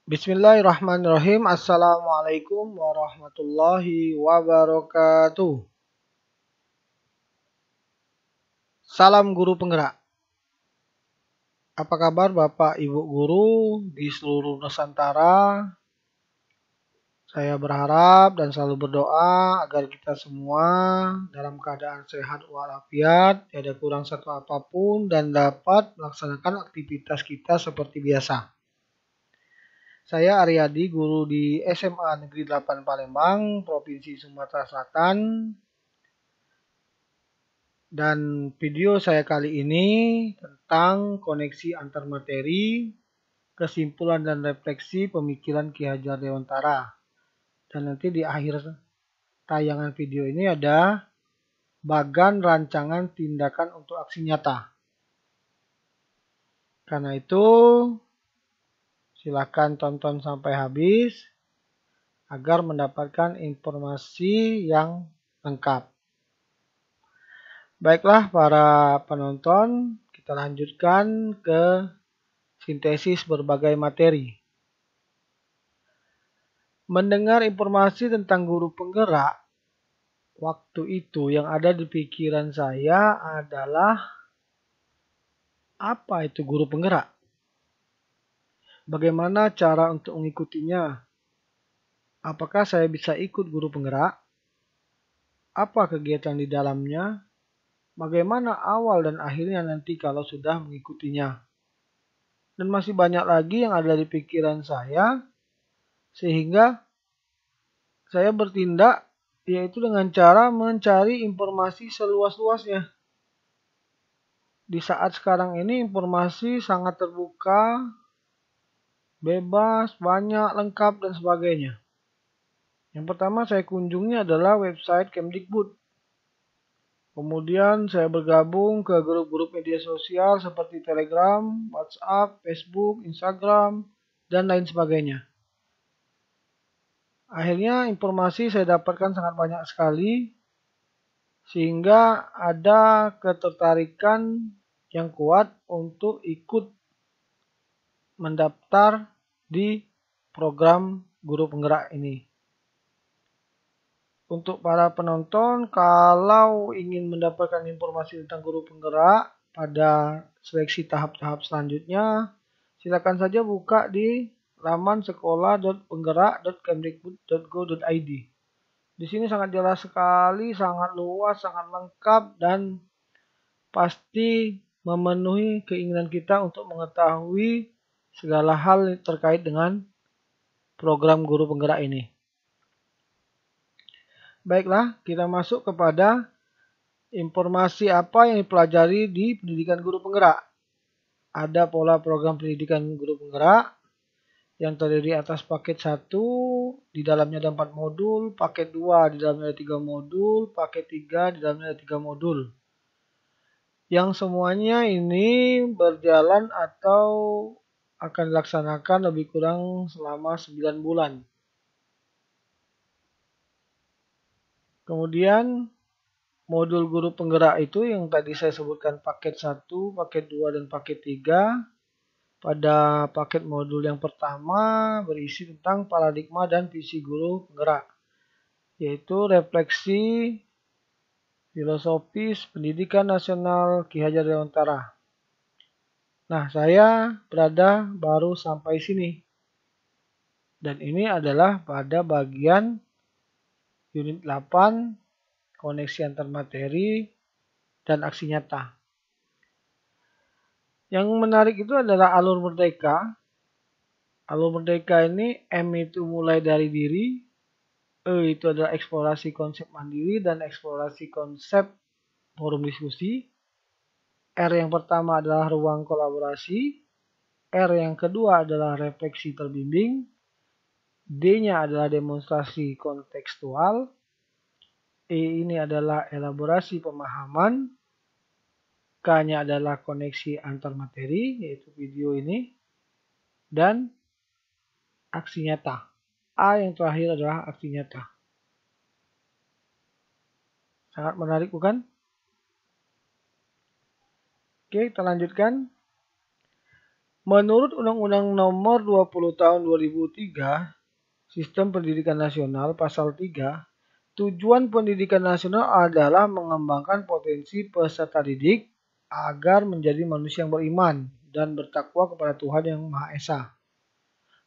Bismillahirrahmanirrahim. Assalamualaikum warahmatullahi wabarakatuh. Salam guru penggerak. Apa kabar Bapak Ibu guru di seluruh Nusantara? Saya berharap dan selalu berdoa agar kita semua dalam keadaan sehat walafiat, tiada kurang satu apapun dan dapat melaksanakan aktivitas kita seperti biasa. Saya Aryadi, guru di SMA Negeri 8 Palembang, Provinsi Sumatera Selatan. Dan video saya kali ini tentang koneksi antar materi, kesimpulan dan refleksi pemikiran Ki Hajar Dewantara. Dan nanti di akhir tayangan video ini ada bagan rancangan tindakan untuk aksi nyata. Karena itu, silakan tonton sampai habis agar mendapatkan informasi yang lengkap. Baiklah para penonton, kita lanjutkan ke sintesis berbagai materi. Mendengar informasi tentang guru penggerak, waktu itu yang ada di pikiran saya adalah apa itu guru penggerak? Bagaimana cara untuk mengikutinya? Apakah saya bisa ikut guru penggerak? Apa kegiatan di dalamnya? Bagaimana awal dan akhirnya nanti kalau sudah mengikutinya? Dan masih banyak lagi yang ada di pikiran saya, sehingga saya bertindak yaitu dengan cara mencari informasi seluas-luasnya. Di saat sekarang ini informasi sangat terbuka, bebas, banyak, lengkap, dan sebagainya. Yang pertama saya kunjungi adalah website Kemdikbud. Kemudian saya bergabung ke grup-grup media sosial seperti Telegram, WhatsApp, Facebook, Instagram, dan lain sebagainya. Akhirnya informasi saya dapatkan sangat banyak sekali, sehingga ada ketertarikan yang kuat untuk ikut mendaftar di program guru penggerak ini. Untuk para penonton, kalau ingin mendapatkan informasi tentang guru penggerak pada seleksi tahap-tahap selanjutnya, silakan saja buka di laman sekolah.penggerak.kemdikbud.go.id. Di sini sangat jelas sekali, sangat luas, sangat lengkap, dan pasti memenuhi keinginan kita untuk mengetahui segala hal terkait dengan program guru penggerak ini. Baiklah, kita masuk kepada informasi apa yang dipelajari di pendidikan guru penggerak. Ada pola program pendidikan guru penggerak yang terdiri atas paket 1, di dalamnya ada 4 modul, paket 2 di dalamnya ada 3 modul, paket 3 di dalamnya ada 3 modul. Yang semuanya ini berjalan atau akan dilaksanakan lebih kurang selama 9 bulan. Kemudian modul guru penggerak itu yang tadi saya sebutkan paket 1, paket 2, dan paket 3. Pada paket modul yang pertama berisi tentang paradigma dan visi guru penggerak, yaitu refleksi filosofis pendidikan nasional Ki Hajar Dewantara. Nah, saya berada baru sampai sini. Dan ini adalah pada bagian unit 8, koneksi antar materi dan aksi nyata. Yang menarik itu adalah alur merdeka. Alur merdeka ini M itu mulai dari diri, E itu adalah eksplorasi konsep mandiri dan eksplorasi konsep forum diskusi. R yang pertama adalah ruang kolaborasi. R yang kedua adalah refleksi terbimbing. D-nya adalah demonstrasi kontekstual. E ini adalah elaborasi pemahaman. K-nya adalah koneksi antar materi, yaitu video ini. Dan aksi nyata. A yang terakhir adalah aksi nyata. Sangat menarik bukan? Oke, kita lanjutkan. Menurut Undang-Undang Nomor 20 Tahun 2003, Sistem Pendidikan Nasional Pasal 3, tujuan pendidikan nasional adalah mengembangkan potensi peserta didik agar menjadi manusia yang beriman dan bertakwa kepada Tuhan Yang Maha Esa,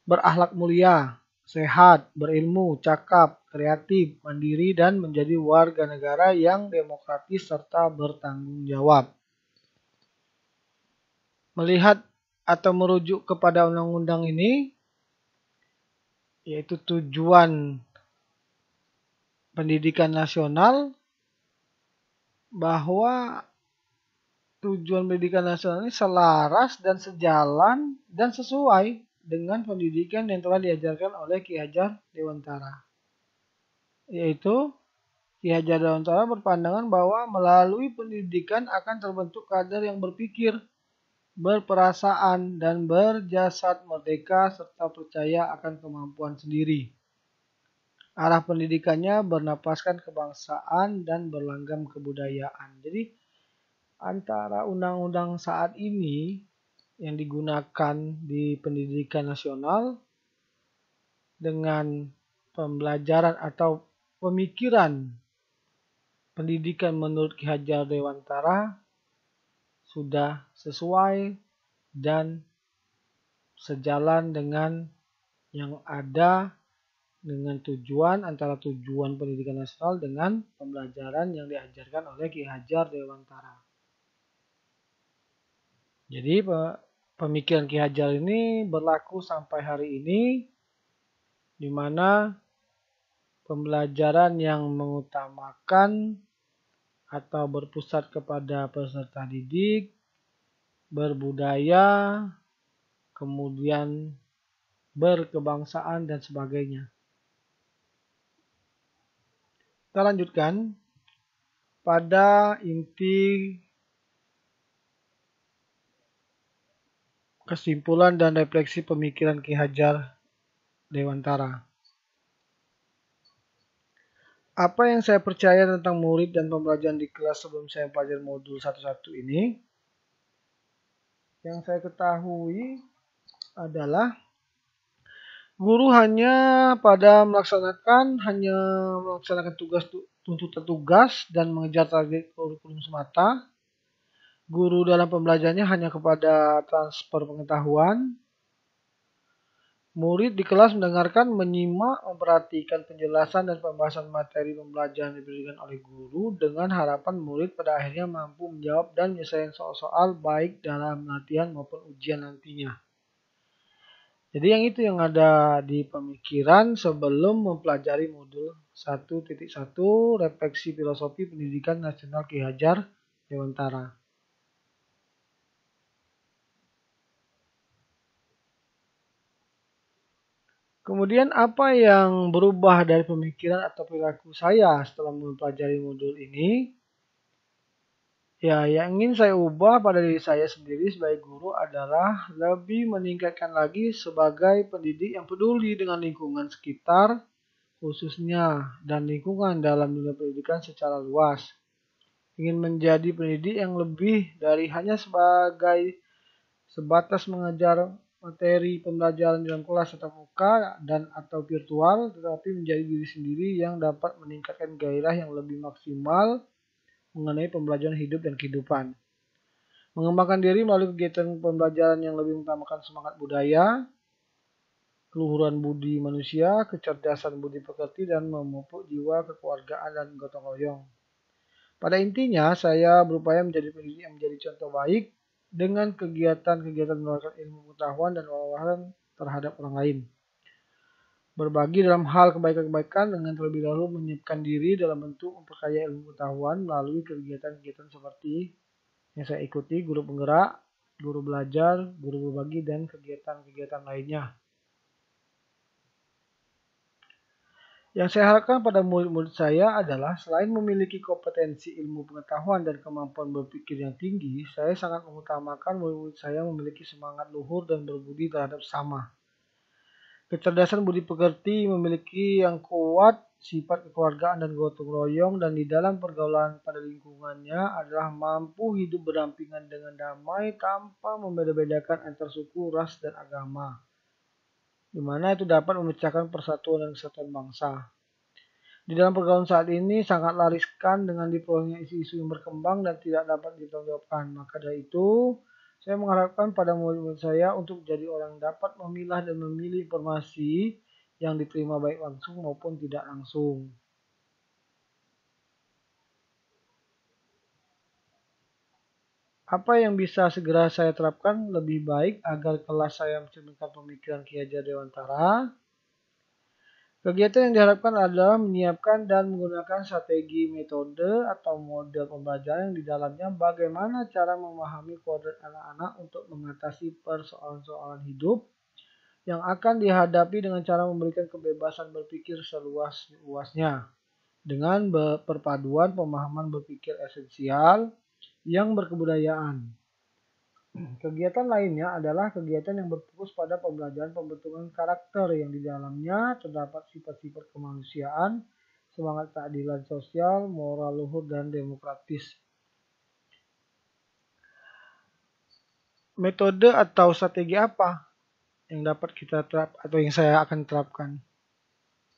berakhlak mulia, sehat, berilmu, cakap, kreatif, mandiri, dan menjadi warga negara yang demokratis serta bertanggung jawab. Melihat atau merujuk kepada undang-undang ini, yaitu tujuan pendidikan nasional, bahwa tujuan pendidikan nasional ini selaras dan sejalan dan sesuai dengan pendidikan yang telah diajarkan oleh Ki Hajar Dewantara. Yaitu Ki Hajar Dewantara berpandangan bahwa melalui pendidikan akan terbentuk kader yang berpikir, berperasaan, dan berjasad merdeka serta percaya akan kemampuan sendiri. Arah pendidikannya bernapaskan kebangsaan dan berlanggam kebudayaan. Jadi antara undang-undang saat ini yang digunakan di pendidikan nasional dengan pembelajaran atau pemikiran pendidikan menurut Ki Hajar Dewantara sudah sesuai dan sejalan dengan yang ada dengan tujuan antara tujuan pendidikan nasional dengan pembelajaran yang diajarkan oleh Ki Hajar Dewantara. Jadi pemikiran Ki Hajar ini berlaku sampai hari ini, di mana pembelajaran yang mengutamakan atau berpusat kepada peserta didik, berbudaya, kemudian berkebangsaan dan sebagainya. Kita lanjutkan pada inti kesimpulan dan refleksi pemikiran Ki Hajar Dewantara. Apa yang saya percaya tentang murid dan pembelajaran di kelas sebelum saya pelajari modul 11 ini, yang saya ketahui adalah guru hanya melaksanakan tuntutan tugas dan mengejar target kurikulum semata. Guru dalam pembelajarannya hanya kepada transfer pengetahuan. Murid di kelas mendengarkan, menyimak, memperhatikan penjelasan dan pembahasan materi pembelajaran diberikan oleh guru dengan harapan murid pada akhirnya mampu menjawab dan menyelesaikan soal-soal baik dalam latihan maupun ujian nantinya. Jadi yang itu yang ada di pemikiran sebelum mempelajari modul 1.1 refleksi filosofi pendidikan nasional Ki Hajar Dewantara. Kemudian apa yang berubah dari pemikiran atau perilaku saya setelah mempelajari modul ini? Ya, yang ingin saya ubah pada diri saya sendiri sebagai guru adalah lebih meningkatkan lagi sebagai pendidik yang peduli dengan lingkungan sekitar, khususnya dan lingkungan dalam dunia pendidikan secara luas. Ingin menjadi pendidik yang lebih dari hanya sebatas mengajar materi pembelajaran dalam kelas tatap muka dan atau virtual, tetapi menjadi diri sendiri yang dapat meningkatkan gairah yang lebih maksimal mengenai pembelajaran hidup dan kehidupan. Mengembangkan diri melalui kegiatan pembelajaran yang lebih mengutamakan semangat budaya, keluhuran budi manusia, kecerdasan budi pekerti, dan memupuk jiwa kekeluargaan dan gotong royong. Pada intinya, saya berupaya menjadi pendidik yang menjadi contoh baik dengan kegiatan-kegiatan menawarkan ilmu pengetahuan dan wawasan terhadap orang lain. Berbagi dalam hal kebaikan-kebaikan dengan terlebih dahulu menyiapkan diri dalam bentuk memperkaya ilmu pengetahuan melalui kegiatan-kegiatan seperti yang saya ikuti, guru penggerak, guru belajar, guru berbagi, dan kegiatan-kegiatan lainnya. Yang saya harapkan pada murid-murid saya adalah selain memiliki kompetensi ilmu pengetahuan dan kemampuan berpikir yang tinggi, saya sangat mengutamakan murid-murid saya memiliki semangat luhur dan berbudi terhadap sesama. Kecerdasan budi pekerti memiliki yang kuat sifat kekeluargaan dan gotong royong, dan di dalam pergaulan pada lingkungannya adalah mampu hidup berdampingan dengan damai tanpa membeda-bedakan antar suku, ras, dan agama, di mana itu dapat memecahkan persatuan dan kesatuan bangsa. Di dalam pergaulan saat ini sangatlah riskan dengan diperolehnya isu-isu yang berkembang dan tidak dapat dipertanggungjawabkan. Maka dari itu, saya mengharapkan pada murid-murid saya untuk menjadi orang yang dapat memilah dan memilih informasi yang diterima baik langsung maupun tidak langsung. Apa yang bisa segera saya terapkan lebih baik agar kelas saya mencerminkan pemikiran Ki Hajar Dewantara? Kegiatan yang diharapkan adalah menyiapkan dan menggunakan strategi, metode, atau model pembelajaran yang di dalamnya bagaimana cara memahami kodrat anak-anak untuk mengatasi persoalan-soalan hidup yang akan dihadapi dengan cara memberikan kebebasan berpikir seluas-luasnya dengan perpaduan pemahaman berpikir esensial yang berkebudayaan. Kegiatan lainnya adalah kegiatan yang berfokus pada pembelajaran pembentukan karakter yang di dalamnya terdapat sifat-sifat kemanusiaan, semangat keadilan sosial, moral luhur, dan demokratis. Metode atau strategi apa yang dapat kita terapkan atau yang saya akan terapkan?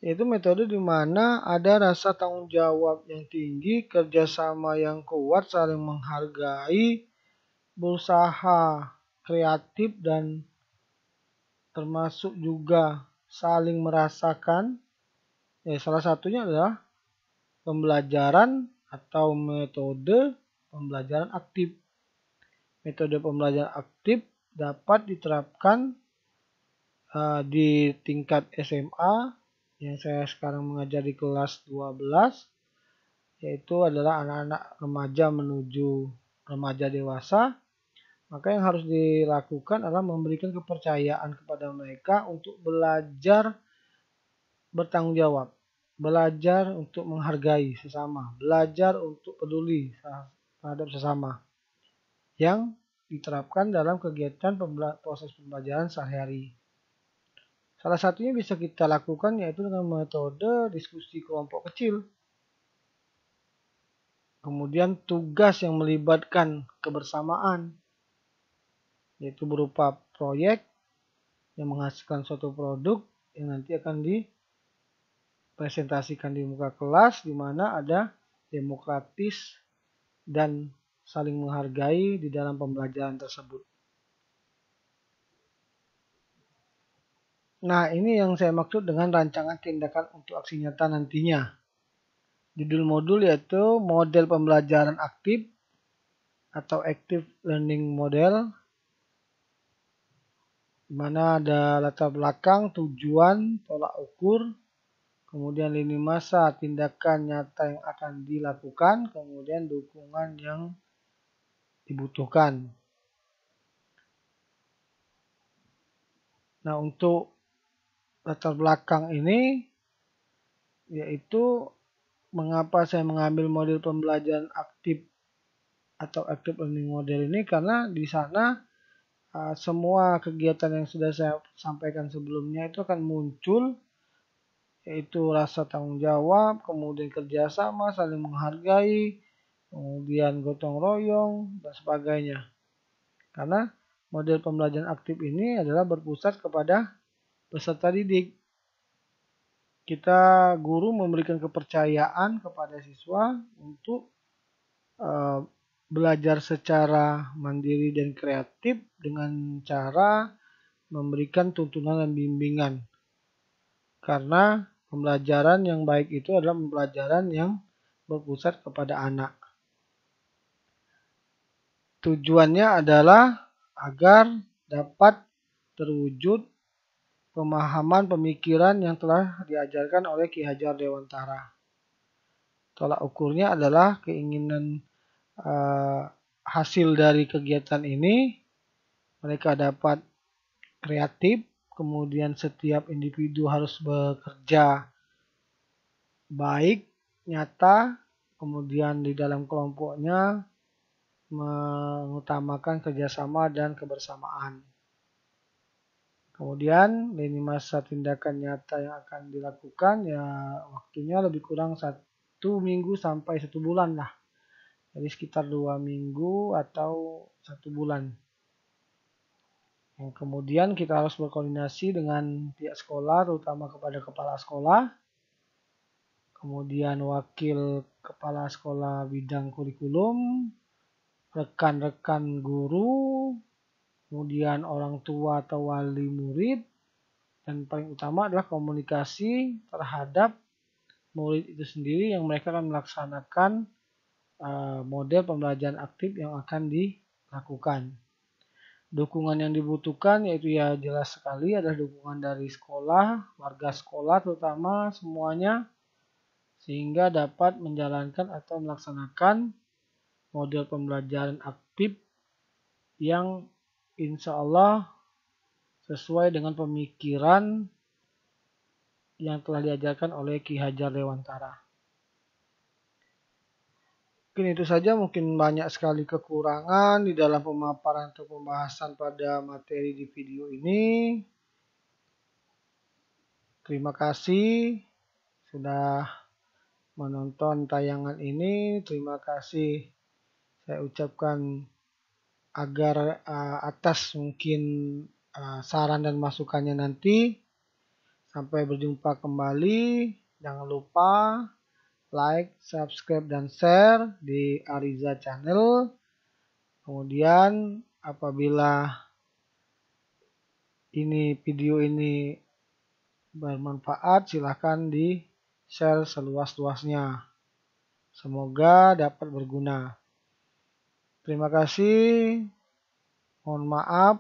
Yaitu metode di mana ada rasa tanggung jawab yang tinggi, kerjasama yang kuat, saling menghargai, berusaha kreatif, dan termasuk juga saling merasakan. Salah satunya adalah pembelajaran atau metode pembelajaran aktif. Metode pembelajaran aktif dapat diterapkan di tingkat SMA yang saya sekarang mengajar di kelas 12, yaitu adalah anak-anak remaja menuju remaja dewasa. Maka yang harus dilakukan adalah memberikan kepercayaan kepada mereka untuk belajar bertanggung jawab, belajar untuk menghargai sesama, belajar untuk peduli terhadap sesama, yang diterapkan dalam kegiatan proses pembelajaran sehari-hari. Salah satunya bisa kita lakukan yaitu dengan metode diskusi kelompok kecil. Kemudian tugas yang melibatkan kebersamaan, yaitu berupa proyek yang menghasilkan suatu produk yang nanti akan dipresentasikan di muka kelas, di mana ada demokratis dan saling menghargai di dalam pembelajaran tersebut. Nah, ini yang saya maksud dengan rancangan tindakan untuk aksi nyata nantinya. Judul modul yaitu model pembelajaran aktif atau active learning model, di mana ada latar belakang, tujuan, tolak ukur, kemudian lini masa, tindakan nyata yang akan dilakukan, kemudian dukungan yang dibutuhkan. Nah, untuk latar belakang ini yaitu mengapa saya mengambil model pembelajaran aktif atau active learning model ini, karena di sana semua kegiatan yang sudah saya sampaikan sebelumnya itu akan muncul, yaitu rasa tanggung jawab, kemudian kerjasama, saling menghargai, kemudian gotong royong, dan sebagainya. Karena model pembelajaran aktif ini adalah berpusat kepada peserta didik. Kita guru memberikan kepercayaan kepada siswa untuk belajar secara mandiri dan kreatif dengan cara memberikan tuntunan dan bimbingan. Karena pembelajaran yang baik itu adalah pembelajaran yang berpusat kepada anak. Tujuannya adalah agar dapat terwujud pemahaman pemikiran yang telah diajarkan oleh Ki Hajar Dewantara. Tolak ukurnya adalah keinginan hasil dari kegiatan ini mereka dapat kreatif, kemudian setiap individu harus bekerja baik, nyata, kemudian di dalam kelompoknya mengutamakan kerjasama dan kebersamaan. Kemudian lini masa tindakan nyata yang akan dilakukan ya waktunya lebih kurang 1 minggu sampai 1 bulan lah. Jadi sekitar 2 minggu atau 1 bulan. Yang kemudian kita harus berkoordinasi dengan pihak sekolah, terutama kepada kepala sekolah, kemudian wakil kepala sekolah bidang kurikulum, rekan-rekan guru, kemudian orang tua atau wali murid, dan paling utama adalah komunikasi terhadap murid itu sendiri yang mereka akan melaksanakan model pembelajaran aktif yang akan dilakukan. Dukungan yang dibutuhkan yaitu ya jelas sekali adalah dukungan dari sekolah, warga sekolah terutama semuanya, sehingga dapat menjalankan atau melaksanakan model pembelajaran aktif yang insya Allah sesuai dengan pemikiran yang telah diajarkan oleh Ki Hajar Dewantara. Mungkin itu saja, mungkin banyak sekali kekurangan di dalam pemaparan atau pembahasan pada materi di video ini. Terima kasih sudah menonton tayangan ini. Terima kasih saya ucapkan agar atas mungkin saran dan masukannya nanti. Sampai berjumpa kembali. Jangan lupa like, subscribe, dan share di Ariza Channel. Kemudian apabila video ini bermanfaat, silahkan di share seluas-luasnya. Semoga dapat berguna. Terima kasih. Mohon maaf.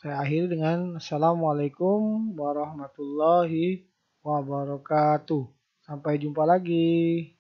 Saya akhiri dengan Assalamualaikum warahmatullahi wabarakatuh. Sampai jumpa lagi.